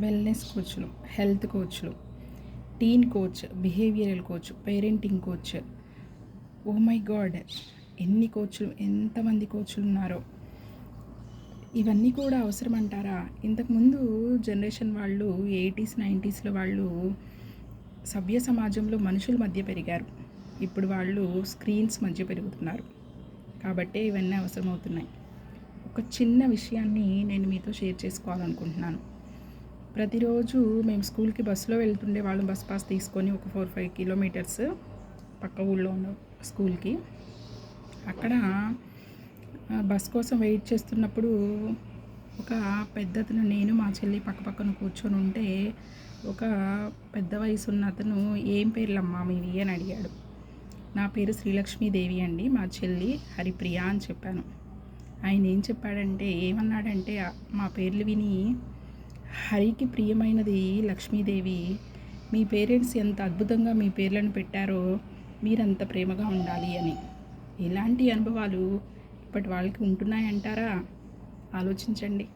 Wellness కోచ్లు, health కోచ్లు, teen coach, behavioural coach, parenting coach. Oh my god, ఎన్ని కోచ్లు, ఎంతమంది కోచ్లు ఉన్నారో. ఇవన్నీ కూడా అవసరం అంటారా? ఇంతకుముందు జనరేషన్ వాళ్ళు 80s 90sలో వాళ్ళు సభ్య సమాజంలో మనుషుల మధ్య పెరిగారు. ఇప్పుడు వాళ్ళు స్క్రీన్స్ మధ్య పెరుగుతున్నారు. కాబట్టే ఇవన్నీ అవసరమవుతున్నాయి. ఒక చిన్న విషయాన్ని నేను మీతో షేర్ చేసుకోవాలనుకుంటున్నాను. ప్రతిరోజు మేము స్కూల్కి బస్సులో వెళ్తుండే వాళ్ళం. బస్ పాస్ తీసుకొని ఒక 4-5 కిలోమీటర్స్ పక్క ఊళ్ళో ఉన్న స్కూల్కి. అక్కడ బస్ కోసం వెయిట్ చేస్తున్నప్పుడు ఒక పెద్దతను, నేను మా చెల్లి పక్కన కూర్చొని ఉంటే ఒక పెద్ద వయసు ఉన్న అతను, ఏం పేర్లమ్మా మీవి అని అడిగాడు. నా పేరు శ్రీలక్ష్మీదేవి అండి, మా చెల్లి హరిప్రియ అని చెప్పాను. ఆయన ఏం చెప్పాడంటే, ఏమన్నాడంటే, మా పేర్లు విని, హరికి ప్రియమైనది లక్ష్మీదేవి, మీ పేరెంట్స్ ఎంత అద్భుతంగా మీ పేర్లను పెట్టారో మీరంత ప్రేమగా ఉండాలి అని. ఇలాంటి అనుభవాలు ఇప్పటి వాళ్ళకి ఉంటున్నాయంటారా? ఆలోచించండి.